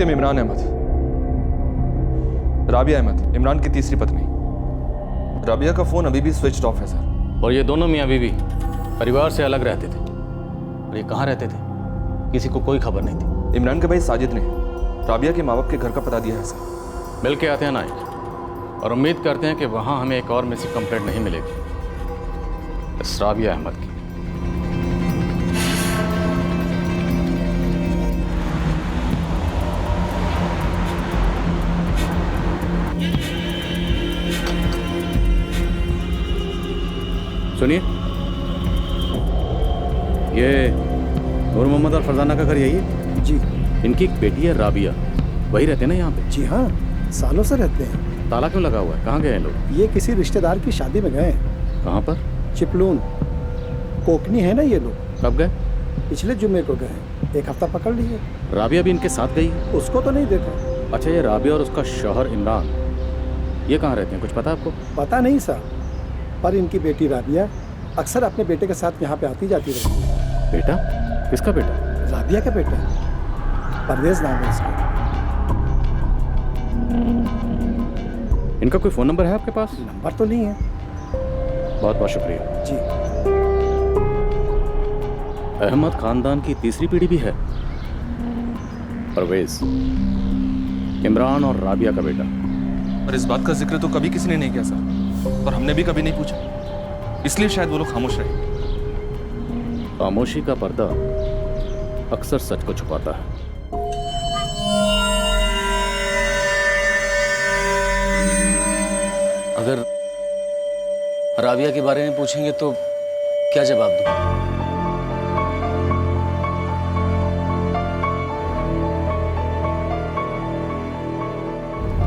Victim Imran Ahmad, Rabia Ahmad, Imran की तीसरी पत्नी। राबिया का फोन अभी भी स्विच ऑफ है सर। और ये दोनों मियाँ बीवी परिवार से अलग रहते थे। और ये कहाँ रहते थे किसी को कोई खबर नहीं थी। इमरान के भाई साजिद ने राबिया के माँ बाप के घर का पता दिया है सर। मिल के आते हैं नाइक, और उम्मीद करते हैं कि वहाँ हमें एक और मिसिंग कंप्लेंट नहीं मिलेगी इस राबिया अहमद की। सुनिए, ये नूर मोहम्मद और फरजाना का घर यही है? जी। इनकी एक बेटी है राबिया, वही रहते हैं ना यहाँ पे? जी हाँ, सालों से रहते हैं। ताला क्यों लगा हुआ है? कहाँ गए हैं लोग? ये किसी रिश्तेदार की शादी में गए हैं। कहाँ पर? चिपलून, कोकनी है ना ये लोग। कब गए? पिछले जुम्मे को गए, एक हफ्ता पकड़ लिए। राबिया भी इनके साथ गई? उसको तो नहीं देखा। अच्छा, ये राबिया और उसका शौहर इमरान ये कहाँ रहते हैं, कुछ पता आपको? पता नहीं साहब, पर इनकी बेटी राबिया अक्सर अपने बेटे के साथ यहाँ पे आती जाती रहती है। बेटा? किसका बेटा? राबिया का बेटा, परवेज नाम है इसका। इनका कोई फ़ोन नंबर है आपके पास? नंबर तो नहीं है। बहुत बहुत शुक्रिया जी। अहमद खानदान की तीसरी पीढ़ी भी है। परवेज, इमरान और राबिया का बेटा। और इस बात का जिक्र तो कभी किसी ने नहीं किया सर, और हमने भी कभी नहीं पूछा, इसलिए शायद वो लोग खामोश रहे। खामोशी का पर्दा अक्सर सच को छुपाता है। अगर राबिया के बारे में पूछेंगे तो क्या जवाब दूं?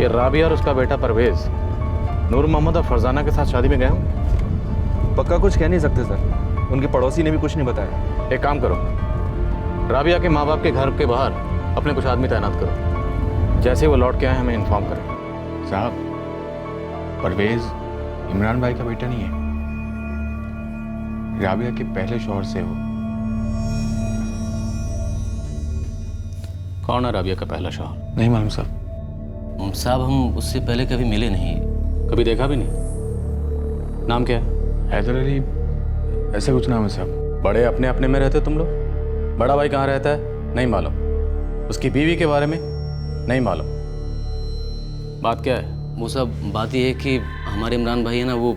ये राबिया और उसका बेटा परवेज नूर मोहम्मद और फरजाना के साथ शादी में गए होंगे? पक्का कुछ कह नहीं सकते सर, उनकी पड़ोसी ने भी कुछ नहीं बताया। एक काम करो, राबिया के माँ बाप के घर के बाहर अपने कुछ आदमी तैनात करो, जैसे वो लौट के आए हमें इन्फॉर्म करें। साहब, परवेज इमरान भाई का बेटा नहीं है, राबिया के पहले शौहर से हो। कौन है राबिया का पहला शौहर? नहीं मालूम साहब। साहब, हम उससे पहले कभी मिले नहीं। कभी देखा भी नहीं? नाम क्या है? हैदर अली, ऐसा कुछ नाम है साहब। बड़े अपने अपने में रहते तुम लोग? बड़ा भाई कहाँ रहता है नहीं मालूम, उसकी बीवी के बारे में नहीं मालूम। बात क्या है? वो सब बात ये है कि हमारे इमरान भाई है ना, वो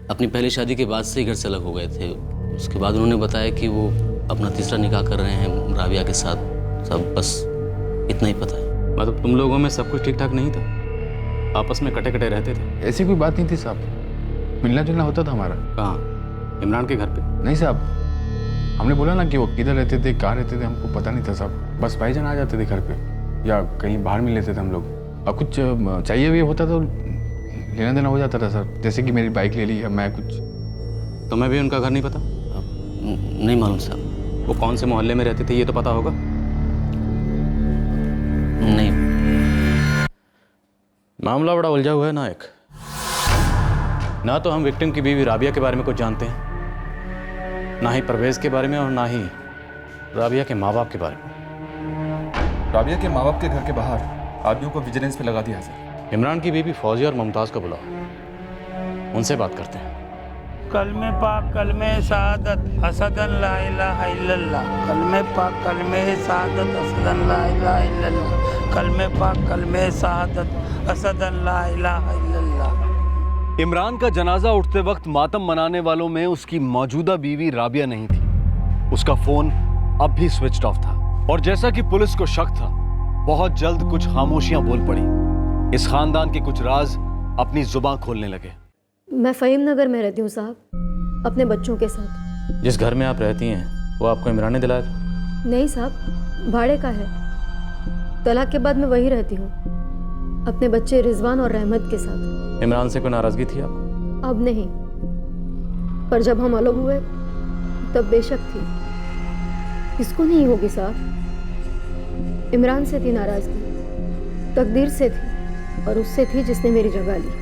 अपनी पहली शादी के बाद से ही घर से अलग हो गए थे। उसके बाद उन्होंने बताया कि वो अपना तीसरा निकाह कर रहे हैं राबिया के साथ। सब बस इतना ही पता है। मतलब तुम लोगों में सब कुछ ठीक ठाक नहीं था, आपस में कटे कटे रहते थे? ऐसी कोई बात नहीं थी साहब, मिलना जुलना होता था हमारा। कहाँ? इमरान के घर पे? नहीं साहब, हमने बोला ना कि वो किधर रहते थे, कहाँ रहते थे, हमको पता नहीं था साहब। बस भाईजान आ जाते थे घर पे या कहीं बाहर मिल लेते थे हम लोग, और कुछ चाहिए भी होता तो लेना देना हो जाता था सर। जैसे कि मेरी बाइक ले ली या मैं कुछ। तुम्हें भी उनका घर नहीं पता? नहीं मालूम साहब। वो कौन से मोहल्ले में रहते थे ये तो पता होगा? नहीं। मामला बड़ा उलझा हुआ है नायक। ना तो हम विक्टिम की बीवी राबिया के बारे में कुछ जानते हैं, ना ही परवेज के बारे में, और ना ही राबिया के माँ बाप के बारे में। राबिया के माँ बाप के घर के बाहर आदमियों को विजिलेंस पे लगा दिया है सर। इमरान की बीवी फौजिया और मुमताज़ को बुलाओ, उनसे बात करते हैं। कलमे पाक कलमे शहादत असदन ला इलाहा इल्लल्लाह। कलमे पाक कलमे शहादत असदन ला इलाहा इल्लल्लाह। कलमे पाक कलमे शहादत असदन ला इलाहा इल्लल्लाह। इमरान का जनाजा उठते वक्त मातम मनाने वालों में उसकी मौजूदा बीवी राबिया नहीं थी। उसका फोन अब भी स्विच ऑफ था, और जैसा कि पुलिस को शक था, बहुत जल्द कुछ खामोशियां बोल पड़ी। इस खानदान के कुछ राज अपनी जुबान खोलने लगे। मैं फ़हीम नगर में रहती हूँ साहब, अपने बच्चों के साथ। जिस घर में आप रहती हैं वो आपको इमरान ने दिलाया था? नहीं साहब, भाड़े का है। तलाक के बाद मैं वहीं रहती हूँ, अपने बच्चे रिजवान और रहमत के साथ। इमरान से कोई नाराज़गी थी आपको? अब नहीं, पर जब हम अलग हुए तब बेशक थी। किसको नहीं होगी साहब। इमरान से थी नाराज़गी, तकदीर से थी, और उससे थी जिसने मेरी जगह ली।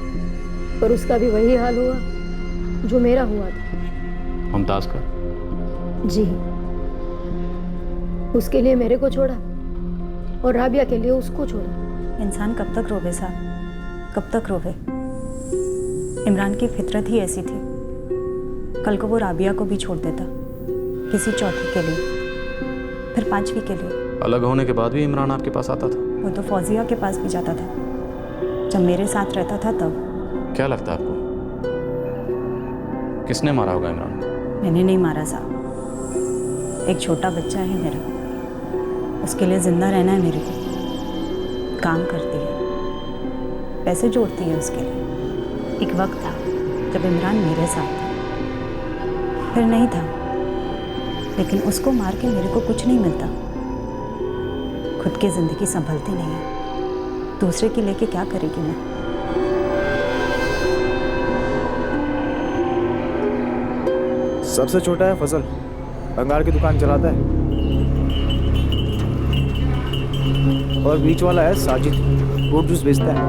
पर उसका भी वही हाल हुआ जो मेरा हुआ था। मुमताज़ का? जी, उसके लिए मेरे को छोड़ा, और राबिया के लिए उसको छोड़ा। इंसान कब तक रोवे साहब, कब तक रोवे। इमरान की फितरत ही ऐसी थी। कल को वो राबिया को भी छोड़ देता, किसी चौथी के लिए, फिर पांचवी के लिए। अलग होने के बाद भी इमरान आपके पास आता था? वो तो फौजिया के पास भी जाता था, जब मेरे साथ रहता था तब। क्या लगता है आपको किसने मारा होगा इमरान को? मैंने नहीं मारा साहब। एक छोटा बच्चा है मेरा, उसके लिए जिंदा रहना है मेरे को। काम करती है, पैसे जोड़ती है उसके लिए। एक वक्त था जब इमरान मेरे साथ था, फिर नहीं था, लेकिन उसको मार के मेरे को कुछ नहीं मिलता। खुद की जिंदगी संभलती नहीं है, दूसरे की लेके क्या करेगी मैं। सबसे छोटा है फजल, बंगाल की दुकान चलाता है। और बीच वाला है साजिद, फ्रूट जूस बेचता है।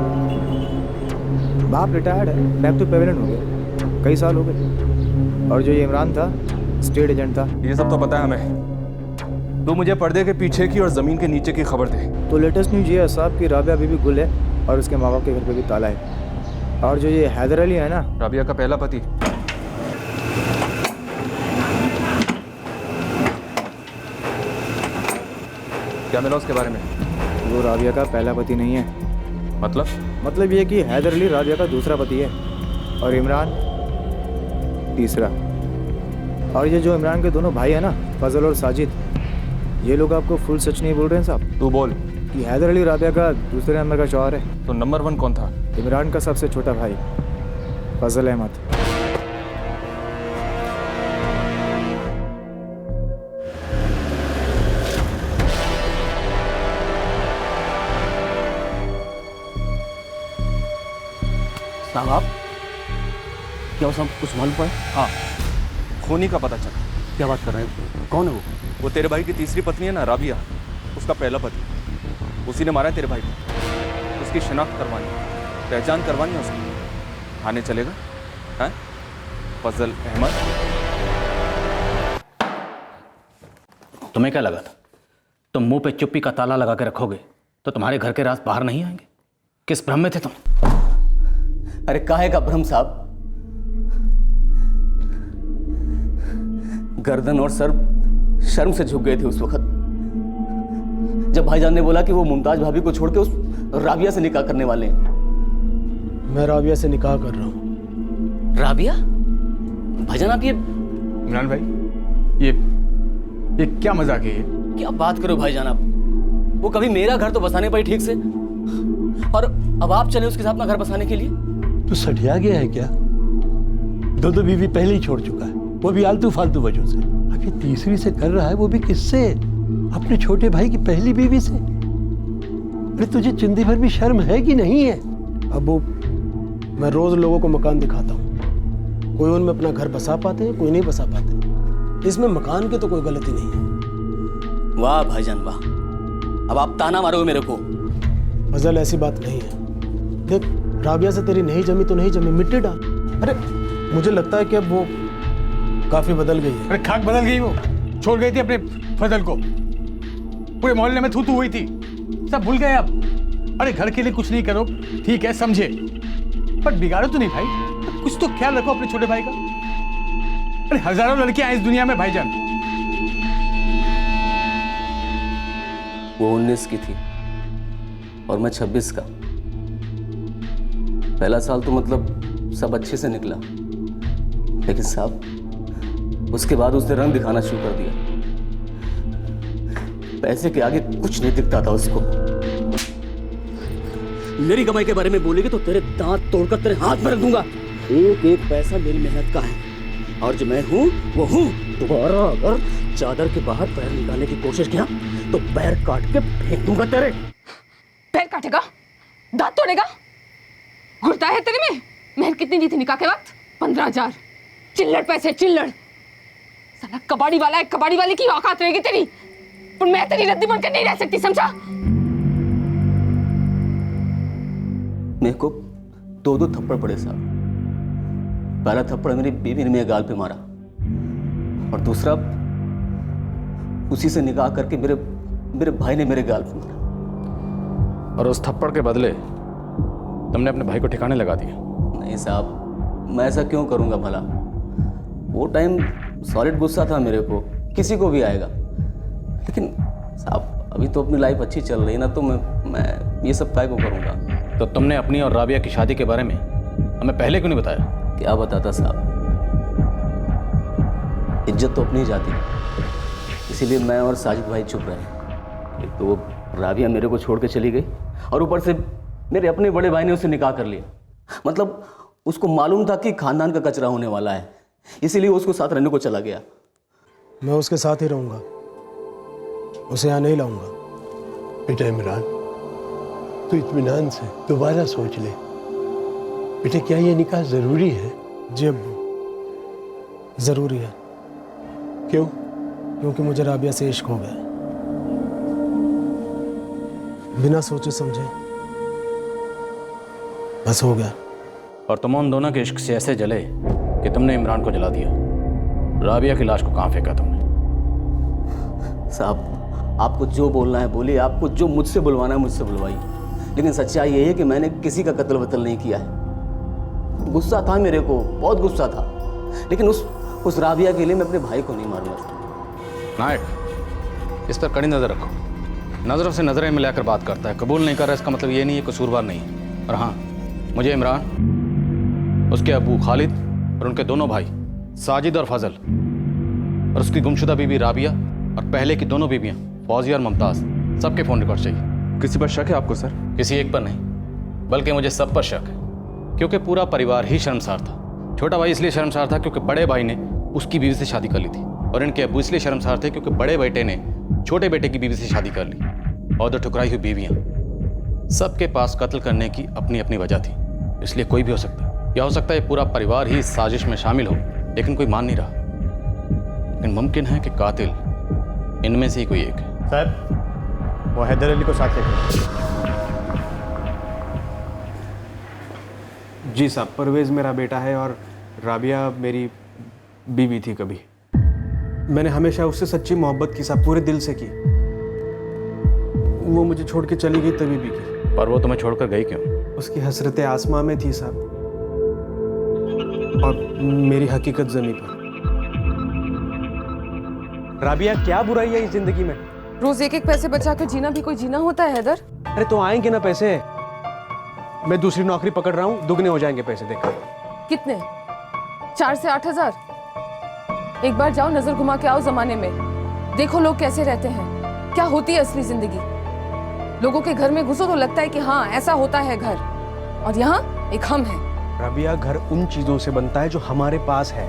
बाप रिटायर्ड है, बैक टू पेवेलेंट हो गया, कई साल हो गए। और जो ये इमरान था, स्टेट एजेंट था। ये सब तो पता है हमें। तू मुझे पर्दे के पीछे की और जमीन के नीचे की खबर दे। तो लेटेस्ट न्यूज ये है साहब कि राबिया बीबी गुल है और उसके माँ बाप के घर पे भी ताला है। और जो ये हैदर अली है ना, राबिया का पहला पति। क्या मिला उसके बारे में? वो राबिया का पहला पति नहीं है। मतलब ये कि हैदर अली राबिया का दूसरा पति है और इमरान तीसरा। और ये जो इमरान के दोनों भाई है ना, फजल और साजिद, ये लोग आपको फुल सच नहीं बोल रहे हैं साहब। तू बोल। कि हैदर अली राबिया का दूसरे नंबर का शौहर है। तो नंबर 1 कौन था? इमरान का सबसे छोटा भाई फजल अहमद। साहब आप क्या वो सब कुछ मालूम पड़ा? हाँ, खूनी का पता चला। क्या बात कर रहे हैं? कौन है वो? वो तेरे भाई की तीसरी पत्नी है ना, राबिया, उसका पहला पति। उसी ने मारा है तेरे भाई को। उसकी शिनाख्त करवानी, पहचान करवानी है उसकी। थाने चलेगा? हैं? फजल अहमद। तुम्हें क्या लगा था तुम मुंह पे चुप्पी का ताला लगा के रखोगे तो तुम्हारे घर के राज बाहर नहीं आएंगे? किस भ्रम में थे तुम? अरे काहे का भ्रम साहब? गर्दन और सर शर्म से झुक गए थे उस वक्त, जब भाईजान ने बोला कि वो मुमताज भाभी को छोड़ के उस राबिया से निकाह करने वाले हैं। मैं राबिया से निकाह कर रहा हूँ। राबिया? भाईजान आप ये इमरान भाई, ये क्या मजाक है ये? क्या बात करो भाईजान आप? वो कभी मेरा घर तो बसाने पाई ठीक से, और अब आप चले उसके साथ अपना घर बसाने के लिए? तो सठिया गया है क्या? दो बीवी पहले ही छोड़ चुका है, वो भी आलतू फालतू वजहों से। अब ये तीसरी से कर रहा है, वो भी किससे? अपने छोटे भाई की पहली बीवी से। अरे तुझे चिंदी भर भी शर्म है कि नहीं है? अबू, मैं रोज लोगों को मकान दिखाता हूँ, कोई उनमें अपना घर बसा पाते हैं, कोई नहीं बसा पाते। इसमें मकान की तो कोई गलती नहीं है। वाह भाईजान वाह, अब आप ताना मारोगे मेरे को। फजल ऐसी बात नहीं है। देख, राबिया से तेरी नहीं जमी तो नहीं जमी, मिट्टी डाल। अरे मुझे लगता है कि अब वो काफी बदल गई है। अरे खाक बदल गई, वो छोड़ गई थी अपने फजल को, पूरे मोहल्ले में थू थू हुई थी, सब भूल गए अब। अरे घर के लिए कुछ नहीं करो ठीक है, समझे, पर बिगाड़ो तो नहीं भाई, कुछ तो ख्याल रखो अपने छोटे भाई का। अरे हजारों लड़कियां हैं इस दुनिया में भाईजान। वो 19 की थी और मैं 26 का। पहला साल तो मतलब सब अच्छे से निकला, लेकिन साहब उसके बाद उसने रंग दिखाना शुरू कर दिया। पैसे के आगे कुछ नहीं दिखता था उसको। मेरी कमाई के बारे में बोलेगी तो तेरे दांत तोड़कर तेरे हाथ में रख दूंगा। एक एक पैसा मेरी मेहनत का है, और जो मैं हूं वो हूं। दोबारा अगर चादर के बाहर पैर निकालने की कोशिश किया तो पैर काट के फेंक दूंगा तेरे। पैर काटेगा? दांत तोड़ेगा? घुरता है तेरे में? मेहर कितनी दी थी निकाह के वक्त? 15,000। चिल्लड़ पैसे, चिल्लड़। साला कबाड़ी वाला है, कबाड़ी वाले की औकात रहेगी तेरी, पर मैं तेरी रद्दी बनकर नहीं रह सकती, समझा? मेरे को 2 थप्पड़ पड़े साहब। पहला थप्पड़ मेरी बीवी ने मेरे गाल पे मारा, और दूसरा उसी से निकाह करके मेरे भाई ने मेरे गाल पे मारा। और उस थप्पड़ के बदले तुमने अपने भाई को ठिकाने लगा दिया। नहीं साहब, मैं ऐसा क्यों करूँगा भला? वो टाइम सॉलिड गुस्सा था मेरे को, किसी को भी आएगा। लेकिन साहब अभी तो अपनी लाइफ अच्छी चल रही है ना, तो मैं ये सब काय को करूँगा। तो तुमने अपनी और राबिया की शादी के बारे में हमें पहले क्यों नहीं बताया? क्या बताता साहब, इज्जत तो अपनी ही जाती है, इसीलिए मैं और साजिद भाई चुप रहे। एक तो वो राबिया मेरे को छोड़ के चली गई और ऊपर से मेरे अपने बड़े भाई ने उसे निकाह कर लिया। मतलब उसको मालूम था कि खानदान का कचरा होने वाला है, इसीलिए उसको साथ रहने को चला गया। मैं उसके साथ ही रहूँगा, उसे यहाँ नहीं लाऊंगा। बेटा इमरान, तू इत्मीनान से दोबारा सोच ले। बेटा क्या ये निकाह ज़रूरी है? जी अब्बू, ज़रूरी है। क्यों? क्योंकि मुझे राबिया से इश्क हो गया, बिना सोचे समझे बस हो गया। और तुम उन दोनों के इश्क से ऐसे जले कि तुमने इमरान को जला दिया। राबिया की लाश को कहाँ फेंका तुमने? साहब आपको जो बोलना है बोलिए, आपको जो मुझसे बुलवाना है मुझसे बुलवाइए, लेकिन सच्चाई ये है कि मैंने किसी का कत्ल वत्ल नहीं किया है। गुस्सा था मेरे को, बहुत गुस्सा था, लेकिन उस राबिया के लिए मैं अपने भाई को नहीं मारूंगा। नायक, इस पर कड़ी नज़र रखो। नज़रों से नज़रें मिलाकर बात करता है, कबूल नहीं कर रहा, इसका मतलब ये नहीं है कसूरवार नहीं है। और हाँ, मुझे इमरान, उसके अबू खालिद और उनके दोनों भाई साजिद और फजल, और उसकी गुमशुदा बीवी राबिया और पहले की दोनों बीवियाँ फौजिया और मुमताज़, सबके फ़ोन रिकॉर्ड चाहिए। किसी पर शक है आपको सर? किसी एक पर नहीं, बल्कि मुझे सब पर शक है, क्योंकि पूरा परिवार ही शर्मसार था। छोटा भाई इसलिए शर्मसार था क्योंकि बड़े भाई ने उसकी बीवी से शादी कर ली थी, और इनके अबू इसलिए शर्मसार थे क्योंकि बड़े बेटे ने छोटे बेटे की बीवी से शादी कर ली। और दो ठुकराई हुई बीवियाँ, सबके पास कत्ल करने की अपनी अपनी वजह थी, इसलिए कोई भी हो सकता है, या हो सकता है ये पूरा परिवार ही इस साजिश में शामिल हो, लेकिन कोई मान नहीं रहा। लेकिन मुमकिन है कि कातिल इनमें से ही कोई एक है। साहब वो हैदर अली को साथ लेकर। जी साहब, परवेज़ मेरा बेटा है और राबिया मेरी बीवी थी। कभी मैंने हमेशा उससे सच्ची मोहब्बत की साहब, पूरे दिल से की। वो मुझे छोड़ के चली गई तभी भी की। पर वो तुम्हें छोड़कर गई क्यों? उसकी हसरतें आसमां में थी साहब, और मेरी हकीकत ज़मीं पर। राबिया क्या बुराई है इस जिंदगी में? रोज एक एक पैसे बचा कर जीना भी कोई जीना होता है हैदर? अरे तो आएंगे ना पैसे, मैं दूसरी नौकरी पकड़ रहा हूँ, दुगने हो जाएंगे पैसे। देखो कितने? 4 से 8 हजार? एक बार जाओ, नजर घुमा के आओ जमाने में, देखो लोग कैसे रहते हैं, क्या होती है असली जिंदगी। लोगों के घर में घुसो तो लगता है कि हाँ ऐसा होता है घर, और यहाँ एक हम है। राबिया, घर उन चीजों से बनता है जो हमारे पास है,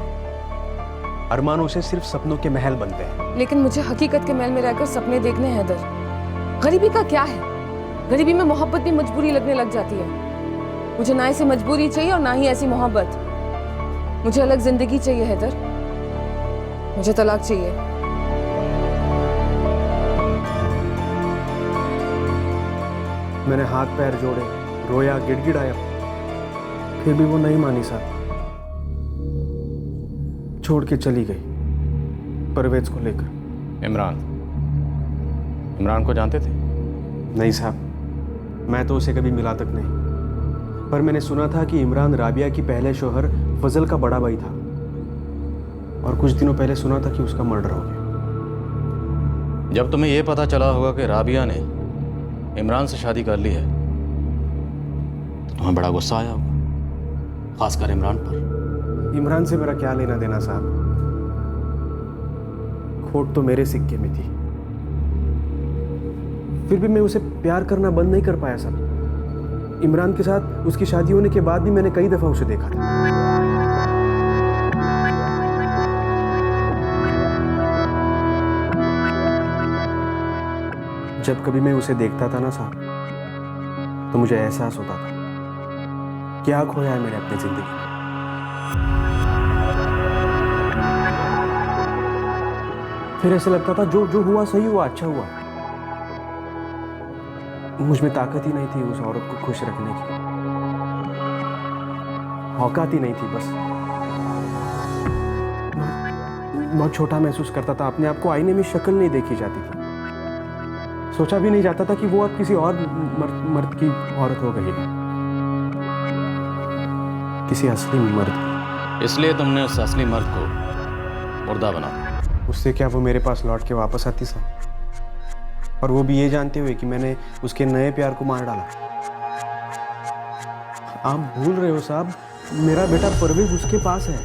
अरमानों से सिर्फ सपनों के महल बनते हैं। लेकिन मुझे हकीकत के महल में रहकर सपने देखने हैं हैदर। गरीबी का क्या है, गरीबी में मोहब्बत भी मजबूरी लगने लग जाती है। मुझे ना ऐसी मजबूरी चाहिए और ना ही ऐसी मोहब्बत। मुझे अलग जिंदगी चाहिए हैदर, मुझे तलाक चाहिए। मैंने हाथ पैर जोड़े, रोया, गिड़गिड़ाया, फिर भी वो नहीं मानी साहब, छोड़ के चली गई परवेज को लेकर। इमरान को जानते थे? नहीं साहब, मैं तो उसे कभी मिला तक नहीं, पर मैंने सुना था कि इमरान राबिया की पहले शोहर फजल का बड़ा भाई था, और कुछ दिनों पहले सुना था कि उसका मर्डर हो गया। जब तुम्हें यह पता चला होगा कि राबिया ने इमरान से शादी कर ली है, तो तुम्हें बड़ा गुस्सा आया होगा, खासकर इमरान पर। इमरान से मेरा क्या लेना देना साहब, खोट तो मेरे सिक्के में थी, फिर भी मैं उसे प्यार करना बंद नहीं कर पाया साहब। इमरान के साथ उसकी शादी होने के बाद भी मैंने कई दफा उसे देखा था। जब कभी मैं उसे देखता था ना साहब, तो मुझे एहसास होता था क्या खोया है मैंने अपनी जिंदगी में। फिर ऐसा लगता था जो हुआ सही हुआ, अच्छा हुआ। मुझ में ताकत ही नहीं थी उस औरत को खुश रखने की, औकात ही नहीं थी। बस बहुत छोटा महसूस करता था अपने आप को, आईने में शक्ल नहीं देखी जाती थी। सोचा भी नहीं जाता था कि वो अब किसी और मर्द की औरत हो गई है, किसी असली मर्द। इसलिए तुमने उस असली मर्द को मुर्दा बना दिया। उससे क्या वो मेरे पास लौट के वापस आती साहब, और वो भी ये जानते हुए कि मैंने उसके नए प्यार को मार डाला। आप भूल रहे हो साहब, मेरा बेटा परवेज उसके पास है।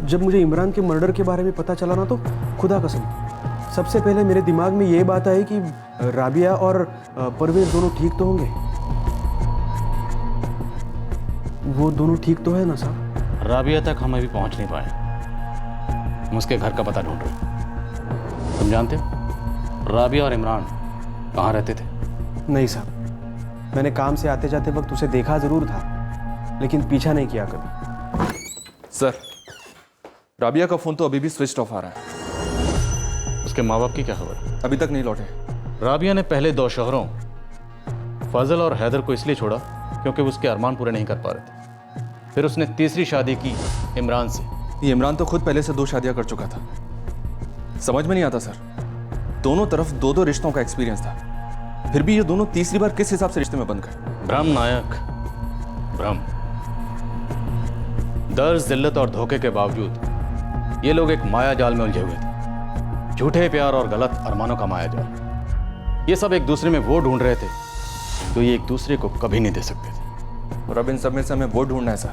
जब मुझे इमरान के मर्डर के बारे में पता चला ना, तो खुदा कसम सबसे पहले मेरे दिमाग में ये बात आई कि राबिया और परवेज दोनों ठीक तो होंगे। वो दोनों ठीक तो है ना साहब? राबिया तक हम अभी पहुंच नहीं पाए। हम उसके घर का पता ढूंढ रहे हैं। तुम जानते हो राबिया और इमरान कहाँ रहते थे? नहीं साहब, मैंने काम से आते जाते वक्त उसे देखा जरूर था, लेकिन पीछा नहीं किया कभी। सर, राबिया का फोन तो अभी भी स्विच ऑफ आ रहा है। उसके माँ बाप की क्या खबर? अभी तक नहीं लौटे। राबिया ने पहले 2 शोहरों फजल और हैदर को इसलिए छोड़ा क्योंकि वो उसके अरमान पूरे नहीं कर पा रहे थे। फिर उसने तीसरी शादी की इमरान से। ये इमरान तो खुद पहले से 2 शादियां कर चुका था। समझ में नहीं आता सर, दोनों तरफ 2-2 रिश्तों का एक्सपीरियंस था, फिर भी ये दोनों तीसरी बार किस हिसाब से रिश्ते में बंध गए? भ्रम नायक, भ्रम। दर्द, जिल्लत और धोखे के बावजूद ये लोग एक माया जाल में उलझे हुए थे। झूठे प्यार और गलत अरमानों का माया जाल। ये सब एक दूसरे में वो ढूंढ रहे थे जो ये एक दूसरे को कभी नहीं दे सकते थे। और अब इन सब में से हमें वो ढूंढना है सर,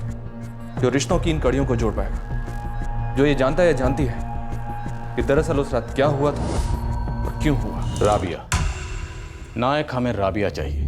जो रिश्तों की इन कड़ियों को जोड़ पाएगा, जो ये जानता है या जानती है कि दरअसल उस रात क्या हुआ था और क्यों हुआ। राबिया नायक, हमें राबिया चाहिए।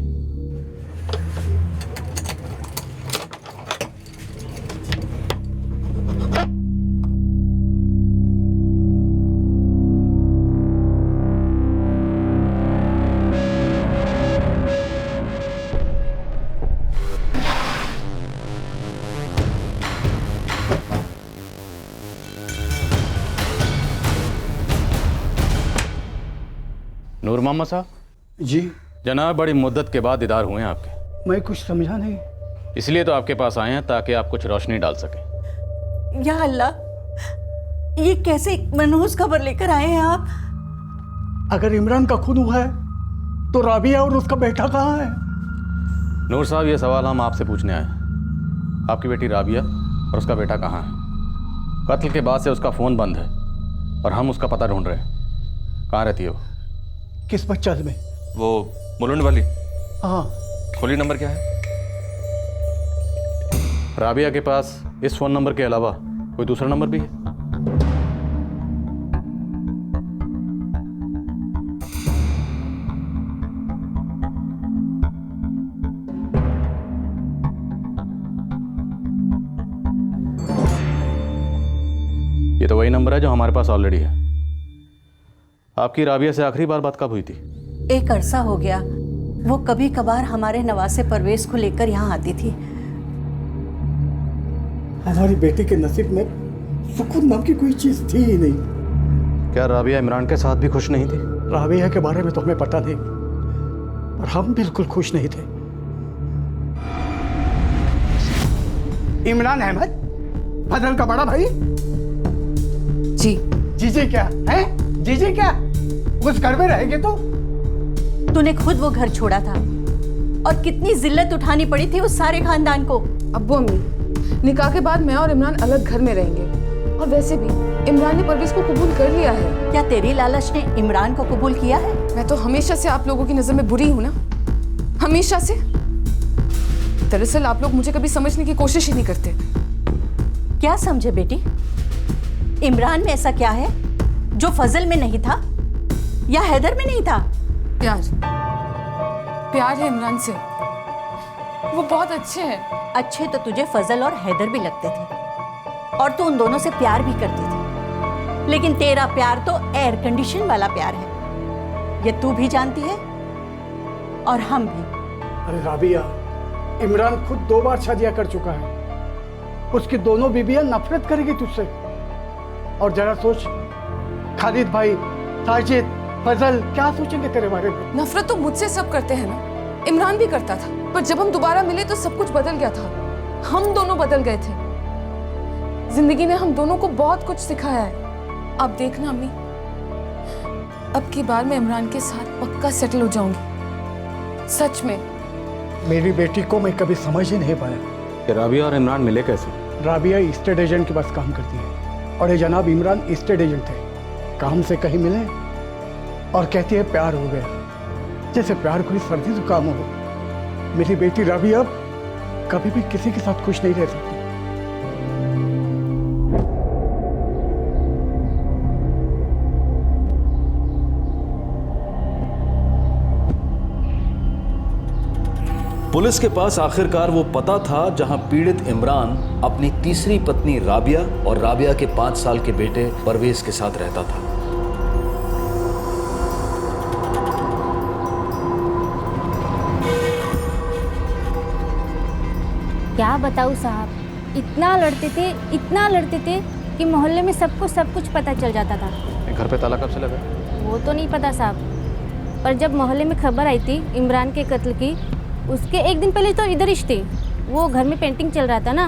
नूर मोहम्मद साहब। जी जनाब, बड़ी मुद्दत के बाद दीदार हुए हैं आपके। मैं कुछ समझा नहीं। इसलिए तो आपके पास आए हैं ताकि आप कुछ रोशनी डाल सकें। या अल्लाह, ये कैसे मनहूस खबर लेकर आए हैं आप? अगर इमरान का खून हुआ है तो राबिया और उसका बेटा कहाँ है? नूर साहब, ये सवाल हम आपसे पूछने आए हैं। आपकी बेटी राबिया और उसका बेटा कहाँ है? कत्ल के बाद से उसका फ़ोन बंद है और हम उसका पता ढूंढ रहे हैं। कहाँ रहती है वो? किस बच्चल में? वो मुलुंड वाली? हाँ। खोली नंबर क्या है? राबिया के पास इस फ़ोन नंबर के अलावा कोई दूसरा नंबर भी है? ये तो वही नंबर है जो हमारे पास ऑलरेडी है। आपकी राबिया से आखिरी बार बात कब हुई थी? एक अरसा हो गया। वो कभी कभार हमारे नवासे परवेज को लेकर यहाँ आती थी। हमारी बेटी के नसीब में सुकून नाम की कोई चीज थी ही नहीं। क्या राबिया इमरान के साथ भी खुश नहीं थी? राबिया के बारे में तो हमें पता नहीं, पर हम बिल्कुल खुश नहीं थे। इमरान अहमद, फजल का बड़ा भाई? जी। जीजे क्या है? जीजे क्या? उस घर में रहेंगे तो? तूने खुद वो घर छोड़ा था और कितनी जिल्लत उठानी पड़ी थी उस सारे खानदान को। अब्बू अम्मी, निकाह के बाद मैं और इमरान अलग घर में रहेंगे, और वैसे भी इमरान ने परवेज को कबूल कर लिया है। क्या तेरी लालच ने इमरान को कबूल किया है? मैं तो हमेशा से आप लोगों की नजर में बुरी हूं ना, हमेशा से। दरअसल आप लोग मुझे कभी समझने की कोशिश ही नहीं करते। क्या समझे बेटी? इमरान में ऐसा क्या है जो फजल में नहीं था या हैदर में नहीं था? प्यार, प्यार है इमरान से। वो बहुत अच्छे हैं। अच्छे तो तुझे फजल और हैदर भी लगते थे, और तू उन दोनों से प्यार भी करती थी। लेकिन तेरा प्यार तो एयर कंडीशन वाला प्यार है, ये तू भी जानती है और हम भी। अरे राबिया, इमरान खुद 2 बार शादियां कर चुका है। उसकी दोनों बीबियां नफरत करेगी तुझसे। और जरा सोच, खालिद भाई, साजिद, फजल क्या सोचेंगे तेरे बारे में? नफरत तो मुझसे सब करते हैं ना, इमरान भी करता था, पर जब हम दोबारा मिले तो सब कुछ बदल गया था। हम दोनों बदल गए थे। जिंदगी ने हम दोनों को बहुत कुछ सिखाया है। आप देखना अम्मी, अब की बार मैं इमरान के साथ पक्का सेटल हो जाऊंगी, सच में। मेरी बेटी को मैं कभी समझ ही नहीं पाया। कि राबिया और इमरान मिले कैसे? राबिया स्टेट एजेंट के पास काम करती है और ये जनाब इमरान स्टेट एजेंट थे। काम से कहीं मिले और कहती है प्यार हो गया, जैसे प्यार कोई सर्दी जुकाम हो। मेरी बेटी राबिया कभी भी किसी के साथ खुश नहीं रह सकती। पुलिस के पास आखिरकार वो पता था जहां पीड़ित इमरान अपनी तीसरी पत्नी राबिया और राबिया के 5 साल के बेटे परवेज के साथ रहता था। क्या बताऊं साहब, इतना लड़ते थे कि मोहल्ले में सबको सब कुछ पता चल जाता था। घर पे ताला कब से लगा? वो तो नहीं पता साहब, पर जब मोहल्ले में खबर आई थी इमरान के कत्ल की, उसके एक दिन पहले तो इधर ही थी। वो घर में पेंटिंग चल रहा था ना।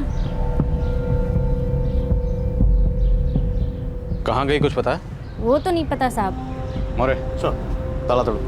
कहाँ गई कुछ पता है? वो तो नहीं पता साहब। मोरे ताला तोड़ो।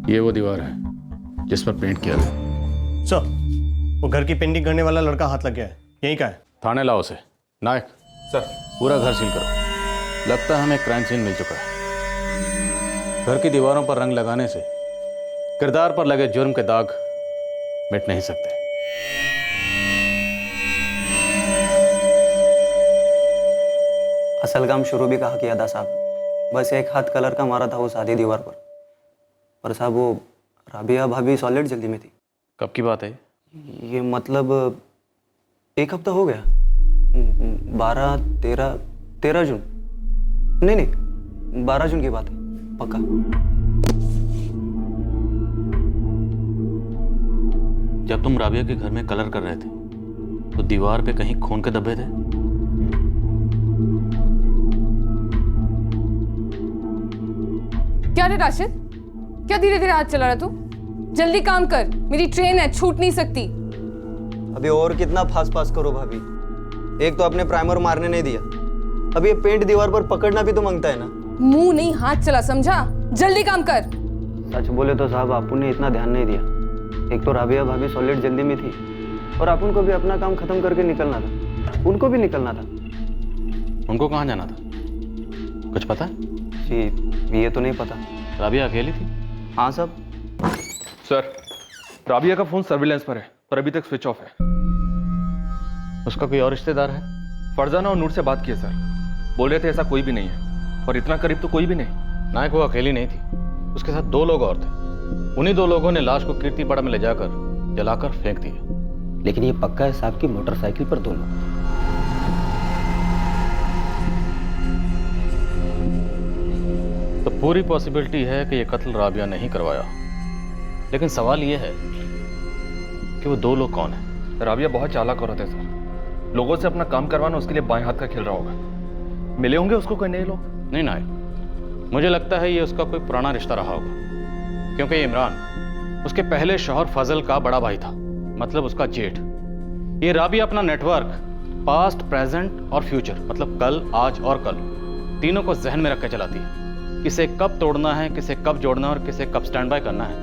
ये वो दीवार है जिस पर पेंट किया गया। सर, वो घर की पेंटिंग करने वाला लड़का हाथ लग गया है। यहीं का है। थाने लाओ उसे। नायक सर, पूरा घर सील करो। लगता है हमें क्राइम सीन मिल चुका है। घर की दीवारों पर रंग लगाने से किरदार पर लगे जुर्म के दाग मिट नहीं सकते। असल काम शुरू भी कहा किया था साहब, बस एक हाथ कलर का मारा था वो सादी दीवार पर साहब वो राबिया भाभी सॉलिड जल्दी में थी। कब की बात है ये? मतलब 1 हफ्ता हो गया। 13 जून, नहीं 12 जून की बात है पक्का। जब तुम राबिया के घर में कलर कर रहे थे तो दीवार पे कहीं खून के धब्बे थे? क्या रे राशिद, क्या धीरे धीरे हाथ चला रहा तू? जल्दी काम कर, मेरी ट्रेन है, छूट नहीं सकती। अभी और कितना फास करो भाभी, एक तो अपने प्राइमर मारने नहीं दिया, अब ये पेंट दीवार पर पकड़ना भी तो मांगता है ना। मुंह नहीं हाथ चला, समझा? जल्दी काम कर। सच बोले तो साहब आपू ने इतना ध्यान नहीं दिया। एक तो राबिया भाभी सॉलिड जल्दी में थी और अपन को भी अपना काम खत्म करके निकलना था, उनको भी निकलना था। उनको कहाँ जाना था कुछ पता है? जी ये तो नहीं पता। राबिया अकेली थी? हाँ सब सर, राबिया का फोन सर्विलेंस पर है पर अभी तक स्विच ऑफ है। उसका कोई और रिश्तेदार है? फरजाना और नूर से बात की है सर, बोल रहे थे ऐसा कोई भी नहीं है और इतना करीब तो कोई भी नहीं। नायक वो अकेली नहीं थी, उसके साथ 2 लोग और थे। उन्हीं 2 लोगों ने लाश को कीर्तिपाड़ा में ले जाकर जलाकर फेंक दिया। लेकिन ये पक्का है साहब की मोटरसाइकिल पर 2 लोग। तो पूरी पॉसिबिलिटी है कि यह कत्ल राबिया नहीं करवाया, लेकिन सवाल यह है कि वो 2 लोग कौन है? राबिया बहुत चालाक औरत है सर, लोगों से अपना काम करवाना उसके लिए बाएं हाथ का खेल रहा होगा। मिले होंगे उसको कोई नए लोग? नहीं नायक, मुझे लगता है ये उसका कोई पुराना रिश्ता रहा होगा, क्योंकि इमरान उसके पहले शौहर फजल का बड़ा भाई था, मतलब उसका जेठ। ये राबिया अपना नेटवर्क पास्ट, प्रेजेंट और फ्यूचर, मतलब कल, आज और कल, तीनों को जहन में रख के चलाती है। किसे कब तोड़ना है, किसे कब जोड़ना है और किसे कब स्टैंड बाय करना है,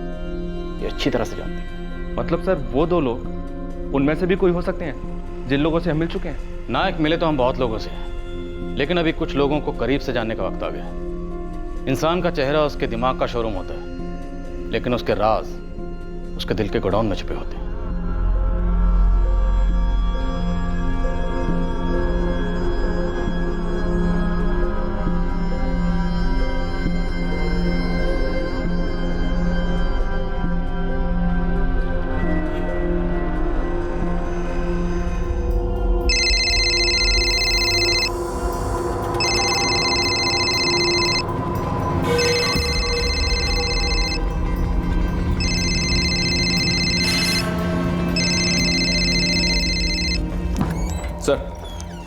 ये अच्छी तरह से जानती है। मतलब सर वो 2 लोग उनमें से भी कोई हो सकते हैं जिन लोगों से हम मिल चुके हैं? नायक, मिले तो हम बहुत लोगों से हैं, लेकिन अभी कुछ लोगों को करीब से जानने का वक्त आ गया है। इंसान का चेहरा उसके दिमाग का शोरूम होता है, लेकिन उसके राज उसके दिल के गोडाउन में छुपे होते हैं।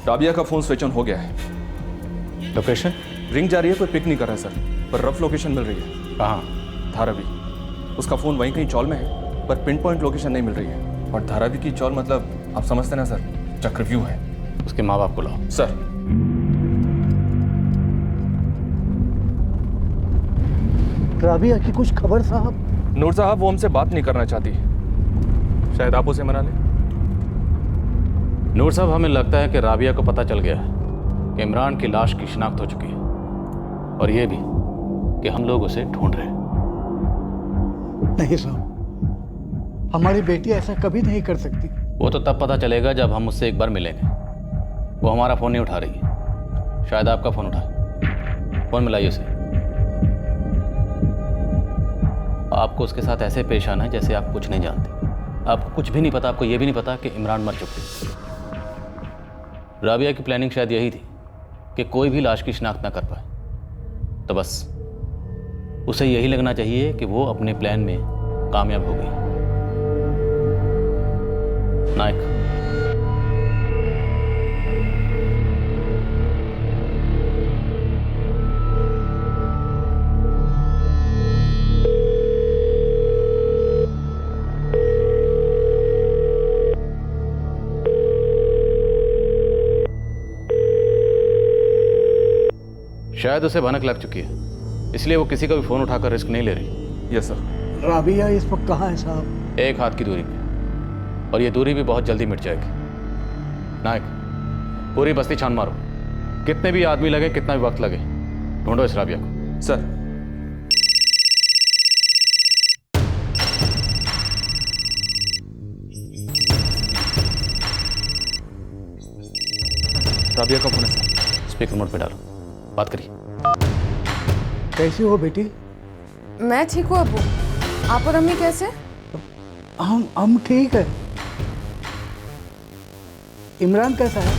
राबिया का फोन स्विच ऑन हो गया है। लोकेशन? रिंग जा रही है, कोई पिक नहीं कर रहा है सर, पर रफ लोकेशन मिल रही है। कहाँ? धारावी। उसका फ़ोन वहीं कहीं चौल में है, पर पिन पॉइंट लोकेशन नहीं मिल रही है। और धारावी की चौल मतलब आप समझते ना सर, चक्रव्यूह है। उसके माँ बाप को लाओ। सर। राबिया की कुछ खबर साहब? नूर साहब वो हमसे बात नहीं करना चाहती, शायद आप उसे मना लें। नूर साहब, हमें लगता है कि राबिया को पता चल गया है कि इमरान की लाश की शिनाख्त हो चुकी है, और ये भी कि हम लोग उसे ढूंढ रहे हैं। नहीं साहब, हमारी बेटी ऐसा कभी नहीं कर सकती। वो तो तब पता चलेगा जब हम उससे एक बार मिलेंगे। वो हमारा फ़ोन नहीं उठा रही है, शायद आपका फ़ोन उठाए। फ़ोन मिलाइए उसे। आपको उसके साथ ऐसे पेश आना है जैसे आप कुछ नहीं जानते। आपको कुछ भी नहीं पता, आपको ये भी नहीं पता कि इमरान मर चुके। राबिया की प्लानिंग शायद यही थी कि कोई भी लाश की शिनाख्त ना कर पाए, तो बस उसे यही लगना चाहिए कि वो अपने प्लान में कामयाब हो गई। नायक, शायद उसे भनक लग चुकी है, इसलिए वो किसी का भी फोन उठाकर रिस्क नहीं ले रही। Yes sir. राबिया इस वक्त कहाँ है साहब? एक हाथ की दूरी पे, और ये दूरी भी बहुत जल्दी मिट जाएगी। नायक, पूरी बस्ती छान मारो, कितने भी आदमी लगे, कितना भी वक्त लगे, ढूंढो इस राबिया को। सर। राबिया का फोन है सर। स्पीकर मोड पे डालो, बात करिए। कैसी हो बेटी? मैं ठीक हूँ अब्बू, आप और अम्मी कैसे? हम ठीक है। इमरान कैसा है?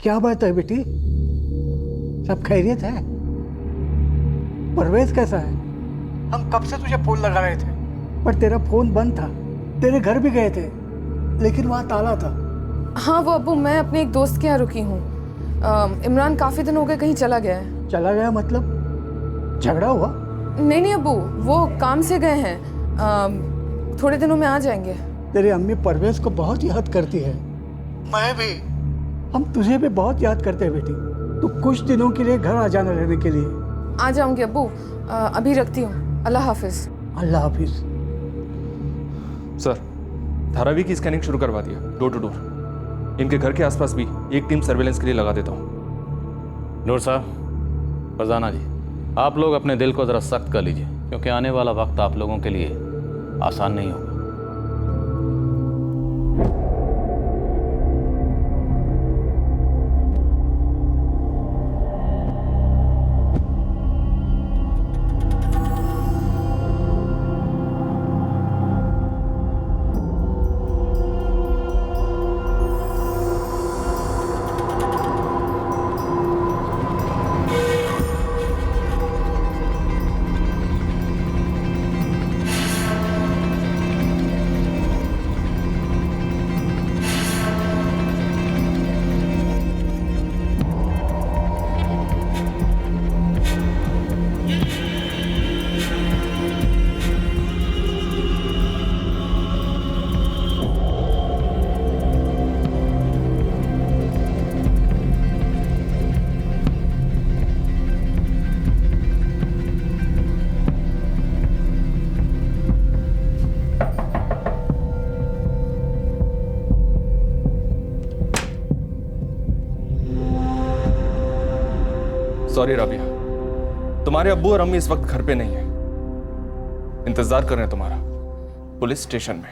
क्या बात है बेटी, सब खैरियत है? परवेज कैसा है? हम कब से तुझे फोन लगा रहे थे, पर तेरा फोन बंद था। तेरे घर भी गए थे, लेकिन वहाँ ताला था। हाँ वो अब्बू, मैं अपने एक दोस्त के यहाँ रुकी हूँ। इमरान काफ़ी दिन हो गए कहीं चला गया है। चला गया मतलब झगड़ा हुआ? नहीं नहीं अब्बू, वो काम से गए हैं, थोड़े दिनों में आ जाएंगे। तेरी अम्मी परवेज को बहुत याद करती है, मैं भी। हम तुझे भी बहुत याद करते हैं बेटी। तू कुछ दिनों के लिए घर आ जाना रहने के लिए। आ जाऊंगी अब्बू, अभी रखती हूँ। अल्लाह हाफिज। अल्लाह हाफिज। सर, धारावी की स्कैनिंग शुरू करवा दिया, डोर टू डोर। इनके घर के आसपास भी एक टीम सर्वेलेंस के लिए लगा देता हूँ। नूर साहब, फरजाना जी, आप लोग अपने दिल को ज़रा सख्त कर लीजिए, क्योंकि आने वाला वक्त आप लोगों के लिए आसान नहीं होगा। सॉरी राबिया, तुम्हारे अब्बू और अम्मी इस वक्त घर पे नहीं है, इंतजार कर रहे हैं तुम्हारा पुलिस स्टेशन में।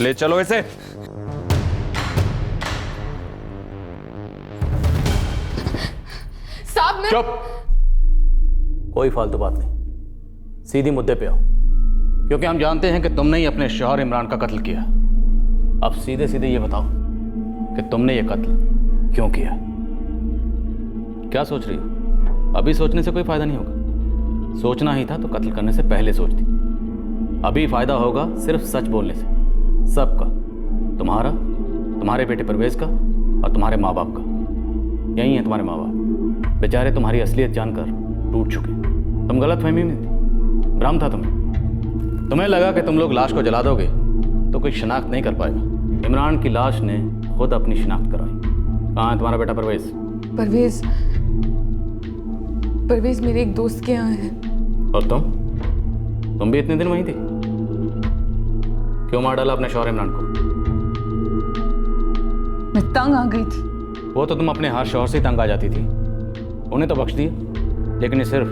ले चलो इसे। साहब मैं चुप, कोई फालतू बात नहीं, सीधी मुद्दे पे आओ, क्योंकि हम जानते हैं कि तुमने ही अपने शौहर इमरान का कत्ल किया। अब सीधे सीधे ये बताओ कि तुमने ये कत्ल क्यों किया? क्या सोच रही हो? अभी सोचने से कोई फायदा नहीं होगा। सोचना ही था तो कत्ल करने से पहले सोचती। अभी फायदा होगा सिर्फ सच बोलने से, सबका, तुम्हारा, तुम्हारे बेटे परवेज का और तुम्हारे माँ बाप का। यही है तुम्हारे माँ बाप, बेचारे तुम्हारी असलियत जानकर टूट चुके। तुम गलतफहमी में थी, भ्रम था तुम्हें लगा कि तुम लोग लाश को जला दोगे तो कोई शिनाख्त नहीं कर पाएगा। इमरान की लाश ने खुद अपनी शिनाख्त करवाई। कहाँ है तुम्हारा बेटा परवेज? परवेज मेरे एक दोस्त के यहाँ है। और तुम भी इतने दिन वहीं थी? क्यों मार डाला अपने शौहर इमरान को? मैं तंग आ गई थी। वो तो तुम अपने हर शौहर से तंग आ जाती थी, उन्हें तो बख्श दिया, लेकिन ये सिर्फ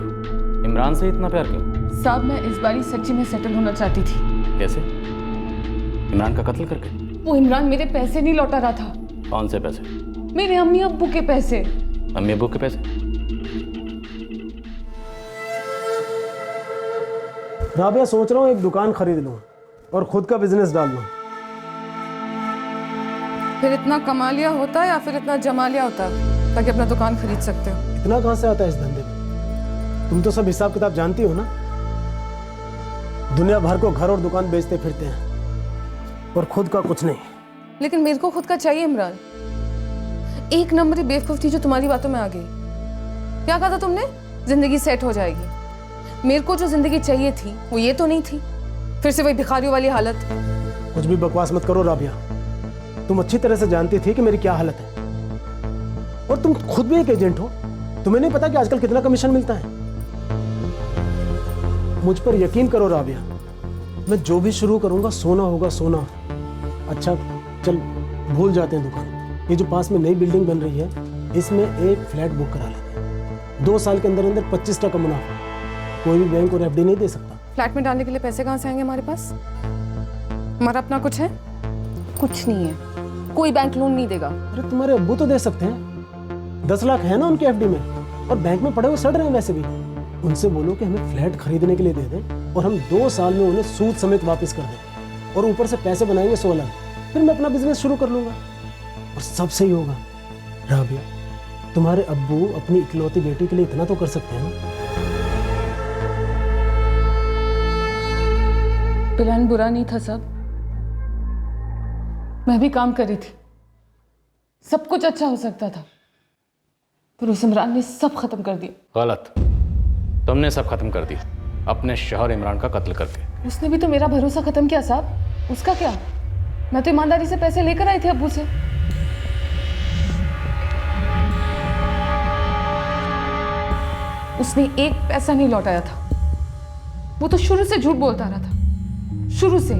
इमरान से इतना प्यार क्यों? साहब मैं इस बारी सच्ची में सेटल होना चाहती थी। कैसे? इमरान का कत्ल करके? वो इमरान मेरे पैसे नहीं लौटा रहा था। कौन से पैसे? मेरे अम्मी अब्बू के पैसे। अम्मी अब्बू के पैसे? राबिया, सोच रहा हूँ एक दुकान खरीद लूँ और खुद का बिजनेस डाल लूँ। फिर इतना कमा लिया होता या फिर इतना जमा लिया होता ताकि अपना दुकान खरीद सकते हो? इतना कहाँ से आता है इस धंधे में? तुम तो सब हिसाब किताब जानती हो ना। दुनिया भर को घर और दुकान बेचते फिरते हैं और खुद का कुछ नहीं। लेकिन मेरे को खुद का चाहिए इमरान। एक नंबर बेवकूफ थी जो तुम्हारी बातों में आ गई। क्या कहा था तुमने? जिंदगी सेट हो जाएगी। मेरे को जो जिंदगी चाहिए थी वो ये तो नहीं थी, फिर से वही भिखारियों वाली हालत। कुछ भी बकवास मत करो राबिया, तुम अच्छी तरह से जानती थी कि मेरी क्या हालत है, और तुम खुद भी एक एजेंट हो। तुम्हें नहीं पता कि आजकल कितना कमीशन मिलता है? मुझ पर यकीन करो राबिया, मैं जो भी शुरू करूंगा सोना होगा सोना। अच्छा चल भूल जाते हैं दुकान। ये जो पास में नई बिल्डिंग बन रही है, इसमें एक फ्लैट बुक करा लेते हैं। 2 साल के अंदर अंदर 25% मुनाफा। कोई भी बैंक और एफडी नहीं दे सकता। फ्लैट में डालने के लिए पैसे कहाँ से आएंगे हमारे पास? हमारा अपना कुछ है? कुछ नहीं है। कोई बैंक लोन नहीं देगा। अरे तुम्हारे अब्बू तो दे सकते हैं, 10 लाख है ना उनके एफडी में, और बैंक में पड़े हुए सड़ रहे हैं वैसे भी। उनसे बोलो कि हमें फ्लैट खरीदने के लिए दे दें और हम 2 साल में उन्हें सूद समेत वापस कर दें, और ऊपर से पैसे बनाएंगे 16। फिर मैं अपना बिजनेस शुरू कर लूंगा और सब सही होगा। राबिया, तुम्हारे अब्बू अपनी इकलौती बेटी के लिए इतना तो कर सकते हैं ना। प्लान बुरा नहीं था सब। मैं भी काम कर रही थी, सब कुछ अच्छा हो सकता था, पर उस इमरान ने सब खत्म कर दिया। गलत, तुमने सब खत्म कर दिया अपने शौहर इमरान का कत्ल करके। उसने भी तो मेरा भरोसा खत्म किया साहब। उसका क्या? मैं तो ईमानदारी से पैसे लेकर आई थी अब्बू से। उसने एक पैसा नहीं लौटाया था। वो तो शुरू से झूठ बोलता रहा था, शुरू से।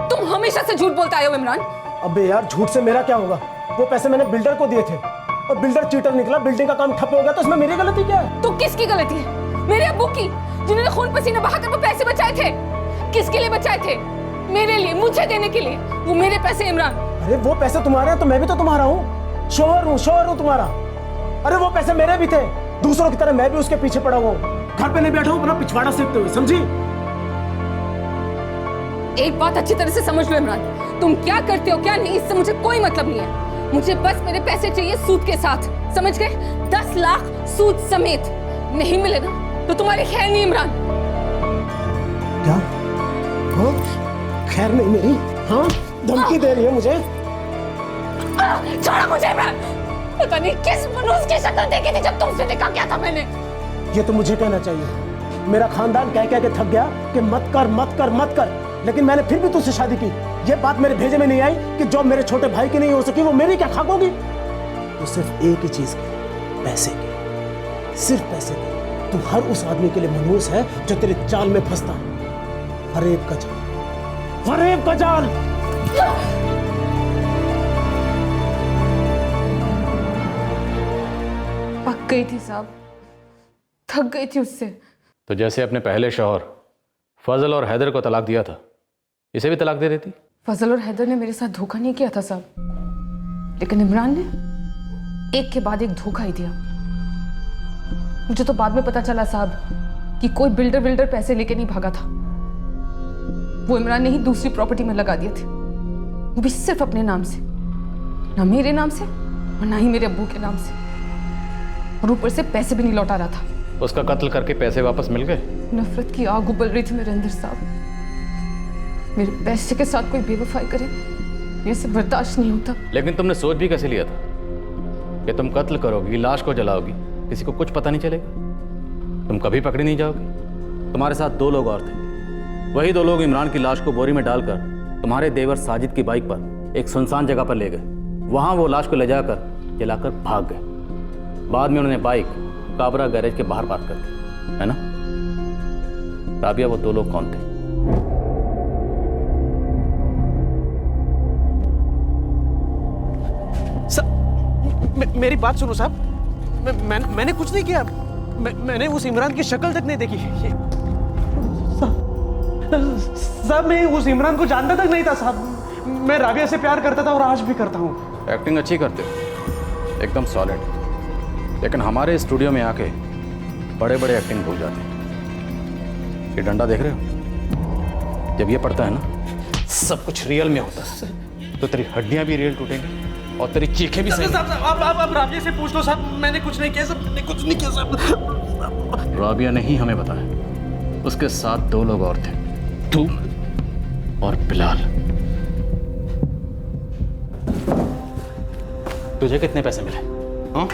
तुम हमेशा से झूठ बोलता आए हो इमरान। अबे यार, झूठ से मेरा क्या होगा? वो पैसे मैंने बिल्डर को दिए थे और बिल्डर चीटर निकला, बिल्डिंग का काम ठप हो गया, तो इसमें मेरी गलती क्या है? तो किसकी गलती है? मेरे अब्बू की, जिन्होंने खून पसीना बहाकर वो पैसे बचाए थे। किसके लिए बचाए थे? मेरे लिए, मुझे देने के लिए। वो मेरे पैसे इमरान। अरे वो पैसे तुम्हारे हैं तो मैं भी तो तुम्हारा हूँ, शौहर हूँ तुम्हारा। अरे वो पैसे मेरे भी थे, दूसरों की तरह मैं भी उसके पीछे पड़ा हुआ हूँ। घर पे नहीं बैठा हूँ अपना पिछवाड़ा सीखते हुए, समझी? एक बात अच्छी तरह से समझ लो इमरान, तुम क्या करते हो क्या नहीं, इससे मुझे कोई मतलब नहीं है। मुझे बस मेरे पैसे चाहिए सूद के साथ, समझ गए? 10 लाख सूद समेत। नहीं मिले ना तो तुम्हारी खैर नहीं इमरान। क्या? हाँ? खैर नहीं मेरी? हाँ? धमकी दे रही है मुझे? छोड़ो मुझे इमरान। पता नहीं किस मनुष्य की शक्ल देखी थी जब तुमसे निकाह किया था मैंने। ये तो मुझे कहना चाहिए। मेरा खानदान कह कह के थक गया कि मत कर मत कर मत कर, लेकिन मैंने फिर भी तुझसे शादी की। ये बात मेरे भेजे में नहीं आई कि जो मेरे छोटे भाई की नहीं हो सकी वो मेरी क्या खाक होगी? तो सिर्फ एक ही चीज की, पैसे की, सिर्फ पैसे की। तू हर उस आदमी के लिए मनहूस है जो तेरे जाल में फंसता है। फरेब का जाल, फरेब का जाल। पक गई थी साहब, थक गई थी उससे। तो जैसे अपने पहले शौहर फजल और हैदर को तलाक दिया था, इसे भी तलाक दे देती? फजल और हैदर ने मेरे साथ धोखा नहीं किया था साहब, लेकिन इमरान ने एक के बाद एक धोखा ही दिया। मुझे तो बाद में पता चला साहब कि कोई बिल्डर पैसे लेके नहीं भागा था। वो इमरान ने ही दूसरी प्रॉपर्टी में लगा दिए थे, वो भी सिर्फ अपने नाम से, ना मेरे नाम से और ना ही मेरे अब्बू के नाम से, और ऊपर से पैसे भी नहीं लौटा रहा था। उसका कत्ल करके पैसे वापस मिल गए? नफरत की आग उबल रही थी मेरे अंदर साहब। मेरे पैसे के साथ कोई बेवफाई करे, ये सब बर्दाश्त नहीं होता। लेकिन तुमने सोच भी कैसे लिया था कि तुम कत्ल करोगी, लाश को जलाओगी, किसी को कुछ पता नहीं चलेगा, तुम कभी पकड़ी नहीं जाओगी? तुम्हारे साथ 2 लोग और थे। वही 2 लोग इमरान की लाश को बोरी में डालकर तुम्हारे देवर साजिद की बाइक पर एक सुनसान जगह पर ले गए। वहां वो लाश को ले जाकर जलाकर भाग गए। बाद में उन्होंने बाइक काबरा गैरेज के बाहर पार्क कर दी, है ना? राबिया, वो 2 लोग कौन थे? मेरी बात सुनो साहब, मैंने कुछ नहीं किया। मैंने उस इमरान की शक्ल तक नहीं देखी। साहब मैं उस इमरान को जानता तक नहीं था साहब। मैं राबिया से प्यार करता था और आज भी करता हूँ। एक्टिंग अच्छी करते हो, एकदम सॉलिड। लेकिन हमारे स्टूडियो में आके बड़े बड़े एक्टिंग भूल जाते हैं। ये डंडा देख रहे हो? जब ये पड़ता है ना, सब कुछ रियल में होता है, तो तेरी हड्डियां भी रियल टूटेंगी और तेरी चीखें भी सही। आप राबिया से पूछ लो साहब, मैंने कुछ नहीं किया साहब, मैंने कुछ नहीं किया साहब। राबिया ने ही हमें बताया। उसके साथ 2 लोग और थे, तू और बिलाल। तुझे कितने पैसे मिले? हाँ?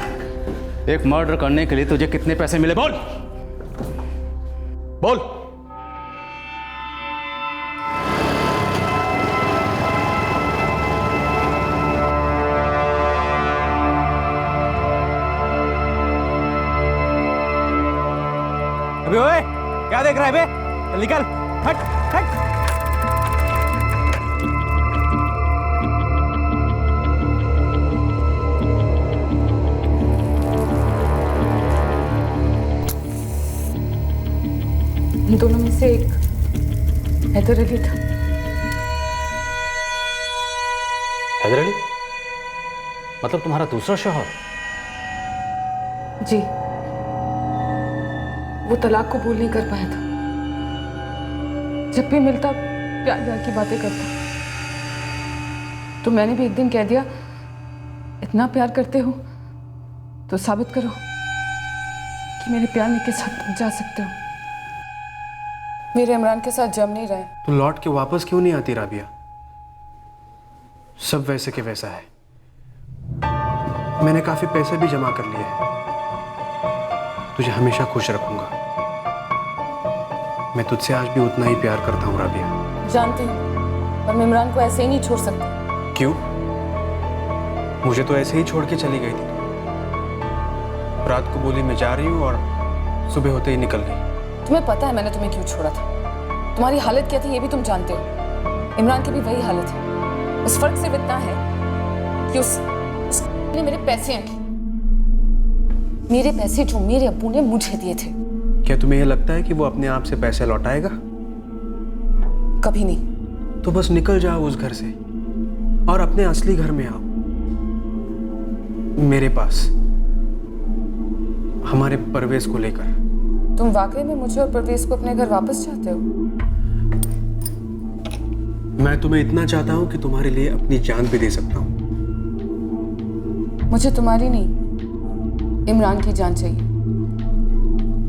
एक मर्डर करने के लिए तुझे कितने पैसे मिले? बोल बोल। अबे ओए, क्या देख रहा है बे? निकल, हट हट। इन दोनों में से एक हैदर अली था। हैदर अली? मतलब तुम्हारा दूसरा शौहर? जी, वो तलाक को कबूल नहीं कर पाया था। जब भी मिलता प्यार प्यार की बातें करता, तो मैंने भी एक दिन कह दिया, इतना प्यार करते हो तो साबित करो कि मेरे प्यार में किस हद तक जा सकते हो। मेरे इमरान के साथ जम नहीं रहे। तो लौट के वापस क्यों नहीं आती राबिया? सब वैसे के वैसा है। मैंने काफी पैसे भी जमा कर लिए हैं। तुझे हमेशा खुश रखूंगा। मैं तुझसे आज भी उतना ही प्यार करता हूँ राबिया। जानती हूँ, पर मैं इमरान को ऐसे ही नहीं छोड़ सकती। क्यों? मुझे तो ऐसे ही छोड़ के चली गई थी। रात को बोली मैं जा रही हूँ और सुबह होते ही निकल गई। तुम्हें पता है मैंने तुम्हें क्यों छोड़ा था? तुम्हारी हालत क्या थी ये भी तुम जानते हो। इमरान की भी वही हालत है। बस फर्क सिर्फ इतना है कि उसने मेरे पैसे आंके, मेरे पैसे जो मेरे अब्बू ने मुझे दिए थे। क्या तुम्हें यह लगता है कि वो अपने आप से पैसे लौटाएगा? कभी नहीं। तो बस निकल जाओ उस घर से और अपने असली घर में आओ, मेरे पास, हमारे परवेज को लेकर। तुम वाकई में मुझे और परवेज को अपने घर वापस चाहते हो? मैं तुम्हें इतना चाहता हूं कि तुम्हारे लिए अपनी जान भी दे सकता हूं। मुझे तुम्हारी नहीं, इमरान की जान चाहिए।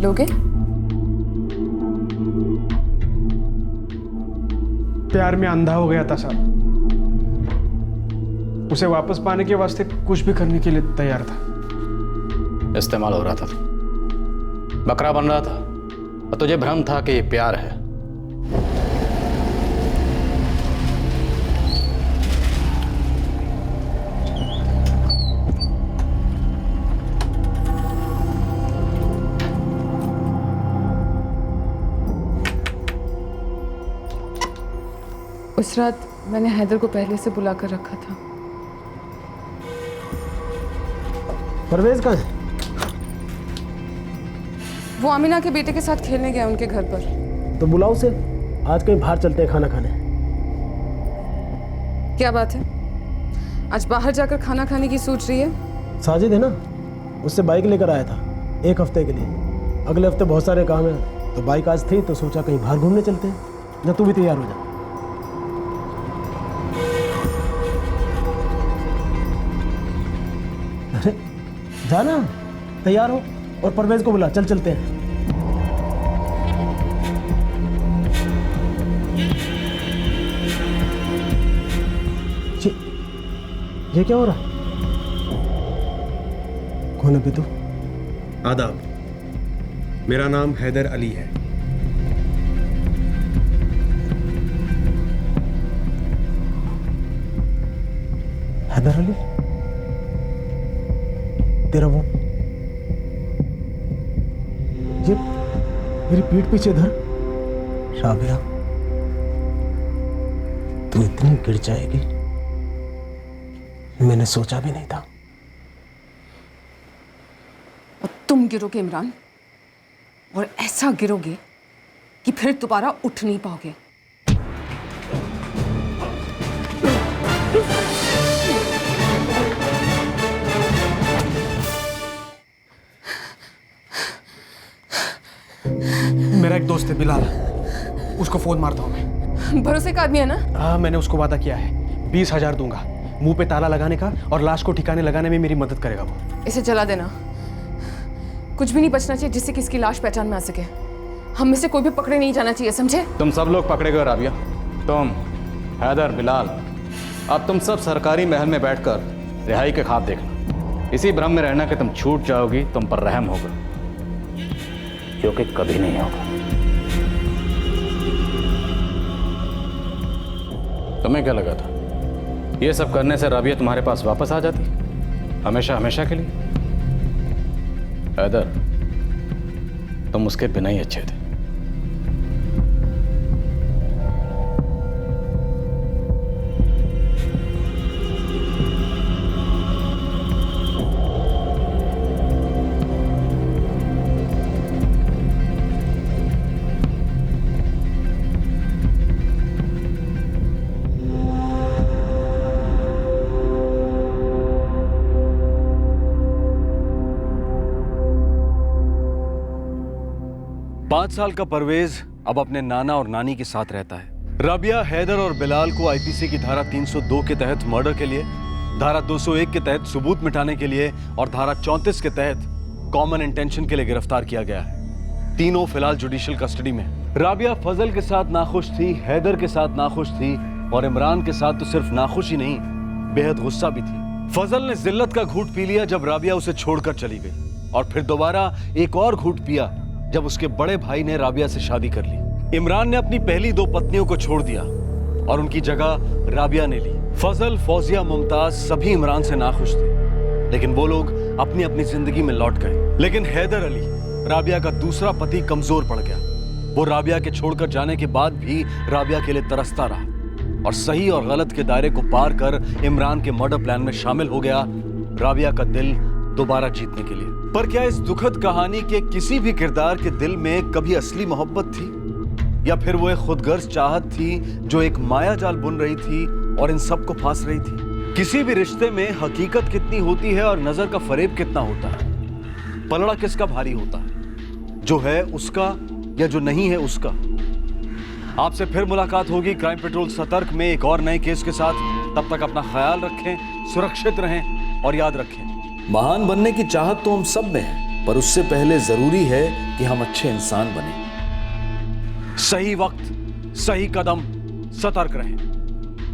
लोगे? प्यार में अंधा हो गया था साहब। उसे वापस पाने के वास्ते कुछ भी करने के लिए तैयार था। इस्तेमाल हो रहा था, बकरा बन रहा था, और तुझे भ्रम था कि ये प्यार है। उस रात मैंने हैदर को पहले से बुला कर रखा था। परवेज कहाँ है? वो आमिना के बेटे के साथ खेलने गया उनके घर पर। तो बुलाओ उसे, आज कहीं बाहर चलते हैं खाना खाने। क्या बात है, आज बाहर जाकर खाना खाने की सोच रही है? साजिद है ना, उससे बाइक लेकर आया था 1 हफ्ते के लिए। अगले हफ्ते बहुत सारे काम हैं, तो बाइक आज थी तो सोचा कहीं बाहर घूमने चलते हैं। जा तू भी तैयार हो जा। अरे जाना, तैयार हो। और परवेज को बुला, चल चलते हैं। ये क्या हो रहा है? कौन है बे तू? आदाब, मेरा नाम हैदर अली है। हैदर अली? तेरा वो ये मेरी पीठ पीछे धर। राबिया, तू इतनी गिर जाएगी मैंने सोचा भी नहीं था। और तुम गिरोगे इमरान, और ऐसा गिरोगे कि फिर दोबारा उठ नहीं पाओगे। मेरा एक दोस्त है बिलाल, उसको फोन मारता हूँ मैं। भरोसे का आदमी है ना? हाँ, मैंने उसको वादा किया है 20,000 दूंगा, मुंह पे ताला लगाने का, और लाश को ठिकाने लगाने में मेरी मदद करेगा वो। इसे जला देना, कुछ भी नहीं बचना चाहिए जिससे किसकी लाश पहचान में आ सके। हम में से कोई भी पकड़े नहीं जाना चाहिए, समझे? तुम सब लोग पकड़े गए राबिया, तुम, हैदर, बिलाल। अब तुम सब सरकारी महल में बैठकर रिहाई के ख्वाब देखना। इसी भ्रम में रहना कि तुम छूट जाओगी, तुम पर रहम होगा, क्योंकि कभी नहीं होगा। तुम्हें क्या लगा था ये सब करने से राबिया तुम्हारे पास वापस आ जाती, हमेशा हमेशा के लिए? हैदर, तुम उसके बिना ही अच्छे थे। पांच साल का परवेज अब अपने नाना और नानी के साथ रहता है। राबिया हैदर और बिलाल को आईपीसी की धारा 302 के तहत मर्डर के लिए, धारा 201 के तहत सबूत मिटाने के लिए और धारा 34 के तहत कॉमन इंटेंशन के लिए गिरफ्तार किया गया है। तीनों फिलहाल जुडिशियल कस्टडी में। राबिया फजल के साथ नाखुश थी, हैदर के साथ नाखुश थी, और इमरान के साथ तो सिर्फ नाखुश ही नहीं, बेहद गुस्सा भी थी। फजल ने जिल्लत का घूंट पी लिया जब राबिया उसे छोड़कर चली गई, और फिर दोबारा एक और घूंट पिया जब उसके बड़े भाई ने राबिया से शादी कर ली। इमरान ने अपनी पहली दो पत्नियों को छोड़ दिया और उनकी जगह राबिया ने ली। फजल, फौजिया, मुमताज सभी इमरान से नाखुश थे, लेकिन वो लोग अपनी अपनी जिंदगी में लौट गए। लेकिन हैदर अली, राबिया का दूसरा पति, कमजोर पड़ गया। वो राबिया के छोड़कर जाने के बाद भी राबिया के लिए तरसता रहा और सही और गलत के दायरे को पार कर इमरान के मर्डर प्लान में शामिल हो गया, राबिया का दिल दोबारा जीतने के लिए। पर क्या इस दुखद कहानी के किसी भी किरदार के दिल में कभी असली मोहब्बत थी, या फिर वो एक खुदगर्ज चाहत थी जो एक माया जाल बुन रही थी और इन सब को फांस रही थी? किसी भी रिश्ते में हकीकत कितनी होती है और नजर का फरेब कितना होता है? पलड़ा किसका भारी होता है, जो है उसका या जो नहीं है उसका? आपसे फिर मुलाकात होगी क्राइम पेट्रोल सतर्क में एक और नए केस के साथ। तब तक अपना ख्याल रखें, सुरक्षित रहें और याद रखें, महान बनने की चाहत तो हम सब में है, पर उससे पहले जरूरी है कि हम अच्छे इंसान बने। सही वक्त, सही कदम, सतर्क रहें।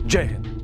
जय हिंद।